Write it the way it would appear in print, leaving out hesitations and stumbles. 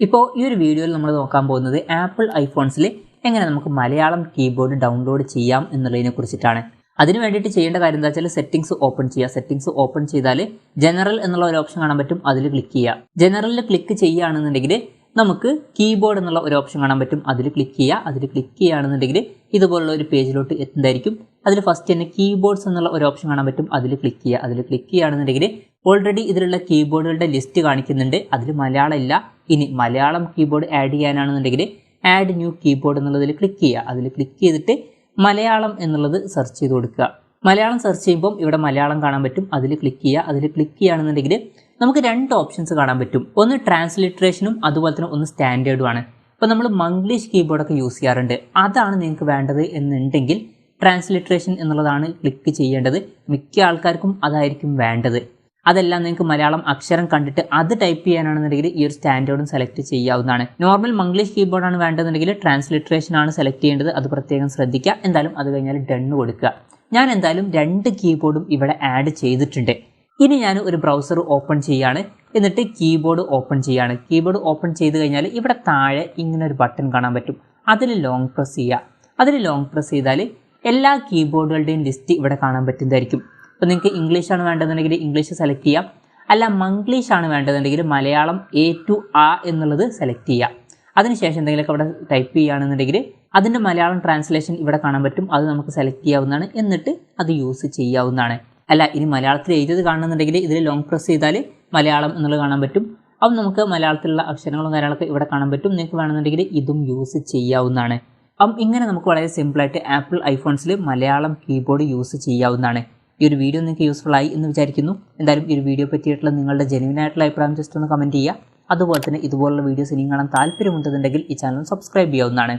ഇപ്പോൾ ഈ ഒരു വീഡിയോയിൽ നമ്മൾ നോക്കാൻ പോകുന്നത് ആപ്പിൾ ഐഫോൺസിൽ എങ്ങനെ നമുക്ക് മലയാളം കീബോർഡ് ഡൗൺലോഡ് ചെയ്യാം എന്നുള്ളതിനെ കുറിച്ചിട്ടാണ്. അതിന് വേണ്ടിയിട്ട് ചെയ്യേണ്ട കാര്യം എന്താ വെച്ചാൽ സെറ്റിംഗ്സ് ഓപ്പൺ ചെയ്യുക. സെറ്റിംഗ്സ് ഓപ്പൺ ചെയ്താൽ ജനറൽ എന്നുള്ള ഒരു ഓപ്ഷൻ കാണാൻ പറ്റും, അതിൽ ക്ലിക്ക് ചെയ്യുക. ജനറലിൽ ക്ലിക്ക് ചെയ്യുകയാണെന്നുണ്ടെങ്കിൽ നമുക്ക് കീബോർഡ് എന്നുള്ള ഒരു ഓപ്ഷൻ കാണാൻ പറ്റും, അതിൽ ക്ലിക്ക് ചെയ്യുക. അതിൽ ക്ലിക്ക് ചെയ്യുകയാണെന്നുണ്ടെങ്കിൽ ഇതുപോലുള്ള ഒരു പേജിലോട്ട് എത്തുന്നതായിരിക്കും. അതിൽ ഫസ്റ്റ് തന്നെ കീബോർഡ്സ് എന്നുള്ള ഒരു ഓപ്ഷൻ കാണാൻ പറ്റും, അതിൽ ക്ലിക്ക് ചെയ്യുക. അതിൽ ക്ലിക്ക് ചെയ്യുകയാണെന്നുണ്ടെങ്കിൽ ഓൾറെഡി ഇതിലുള്ള കീബോർഡുകളുടെ ലിസ്റ്റ് കാണിക്കുന്നുണ്ട്, അതിൽ മലയാളം ഇല്ല. ഇനി മലയാളം കീബോർഡ് ആഡ് ചെയ്യാനാണെന്നുണ്ടെങ്കിൽ ആഡ് ന്യൂ കീബോർഡ് എന്നുള്ളതിൽ ക്ലിക്ക് ചെയ്യുക. അതിൽ ക്ലിക്ക് ചെയ്തിട്ട് മലയാളം എന്നുള്ളത് സെർച്ച് ചെയ്ത് കൊടുക്കുക. മലയാളം സെർച്ച് ചെയ്യുമ്പോൾ ഇവിടെ മലയാളം കാണാൻ പറ്റും, അതിൽ ക്ലിക്ക് ചെയ്യുക. അതിൽ ക്ലിക്ക് ചെയ്യുകയാണെന്നുണ്ടെങ്കിൽ നമുക്ക് രണ്ട് ഓപ്ഷൻസ് കാണാൻ പറ്റും, ഒന്ന് ട്രാൻസ്ലിറ്ററേഷനും അതുപോലെ തന്നെ ഒന്ന് സ്റ്റാൻഡേർഡുമാണ്. ഇപ്പോൾ നമ്മൾ മംഗ്ലീഷ് കീബോർഡൊക്കെ യൂസ് ചെയ്യാറുണ്ട്, അതാണ് നിങ്ങൾക്ക് വേണ്ടത് എന്നുണ്ടെങ്കിൽ ട്രാൻസ്ലിറ്ററേഷൻ എന്നുള്ളതാണ് ക്ലിക്ക് ചെയ്യേണ്ടത്. മിക്ക ആൾക്കാർക്കും അതായിരിക്കും വേണ്ടത്. അതെല്ലാം നിങ്ങൾക്ക് മലയാളം അക്ഷരം കണ്ടിട്ട് അത് ടൈപ്പ് ചെയ്യാനാണെന്നുണ്ടെങ്കിൽ ഈ ഒരു സ്റ്റാൻഡേർഡും സെലക്ട് ചെയ്യാവുന്നതാണ്. നോർമൽ മംഗ്ലീഷ് കീബോർഡാണ് വേണ്ടതെന്നുണ്ടെങ്കിൽ ട്രാൻസ്ലിറ്ററേഷൻ ആണ് സെലക്ട് ചെയ്യേണ്ടത്, അത് പ്രത്യേകം ശ്രദ്ധിക്കുക. എന്തായാലും അത് കഴിഞ്ഞാൽ ഡണ്ണ് കൊടുക്കുക. ഞാൻ എന്തായാലും രണ്ട് കീബോർഡും ഇവിടെ ആഡ് ചെയ്തിട്ടുണ്ട്. ഇനി ഞാൻ ഒരു ബ്രൗസർ ഓപ്പൺ ചെയ്യുകയാണ്, എന്നിട്ട് കീബോർഡ് ഓപ്പൺ ചെയ്യുകയാണ്. കീബോർഡ് ഓപ്പൺ ചെയ്ത് കഴിഞ്ഞാൽ ഇവിടെ താഴെ ഇങ്ങനെ ഒരു ബട്ടൺ കാണാൻ പറ്റും, അതിൽ ലോങ് പ്രസ് ചെയ്യുക. അതിൽ ലോങ് പ്രസ് ചെയ്താൽ എല്ലാ കീബോർഡുകളുടെയും ലിസ്റ്റ് ഇവിടെ കാണാൻ പറ്റുന്നതായിരിക്കും. അപ്പോൾ നിങ്ങൾക്ക് ഇംഗ്ലീഷാണ് വേണ്ടതെന്നുണ്ടെങ്കിൽ ഇംഗ്ലീഷ് സെലക്ട് ചെയ്യാം, അല്ല മംഗ്ലീഷാണ് വേണ്ടതെന്നുണ്ടെങ്കിൽ മലയാളം A to A എന്നുള്ളത് സെലക്ട് ചെയ്യാം. അതിനുശേഷം എന്തെങ്കിലുമൊക്കെ ഇവിടെ ടൈപ്പ് ചെയ്യുകയാണെന്നുണ്ടെങ്കിൽ അതിൻ്റെ മലയാളം ട്രാൻസ്ലേഷൻ ഇവിടെ കാണാൻ പറ്റും, അത് നമുക്ക് സെലക്ട് ചെയ്യാവുന്നതാണ്, എന്നിട്ട് അത് യൂസ് ചെയ്യാവുന്നതാണ്. അല്ല ഇനി മലയാളത്തിൽ എഴുതിയത് കാണുന്നുണ്ടെങ്കിൽ ഇതിൽ ലോങ് പ്രസ് ചെയ്താൽ മലയാളം എന്നുള്ളത് കാണാൻ പറ്റും. അപ്പം നമുക്ക് മലയാളത്തിലുള്ള അക്ഷരങ്ങളും കാര്യങ്ങളൊക്കെ ഇവിടെ കാണാൻ പറ്റും. നിങ്ങൾക്ക് വേണമെന്നുണ്ടെങ്കിൽ ഇതും യൂസ് ചെയ്യാവുന്നതാണ്. അപ്പം ഇങ്ങനെ നമുക്ക് വളരെ സിമ്പിളായിട്ട് ആപ്പിൾ ഐഫോൺസിൽ മലയാളം കീബോർഡ് യൂസ് ചെയ്യാവുന്നതാണ്. ഈ ഒരു വീഡിയോ നിങ്ങൾക്ക് യൂസ്ഫുൾ ആയി എന്ന് വിചാരിക്കുന്നു. എന്തായാലും ഈ ഒരു വീഡിയോ പറ്റിയിട്ടുള്ള നിങ്ങളുടെ ജെന്യുവനായിട്ടുള്ള അഭിപ്രായം ജസ്റ്റ് ഒന്ന് കമൻറ്റ് ചെയ്യുക. അതുപോലെ തന്നെ ഇതുപോലുള്ള വീഡിയോസ് ഇനിയും കാണാൻ താല്പര്യമുണ്ടെന്നുണ്ടെങ്കിൽ ഈ ചാനൽ സബ്സ്ക്രൈബ് ചെയ്യാവുന്നതാണ്.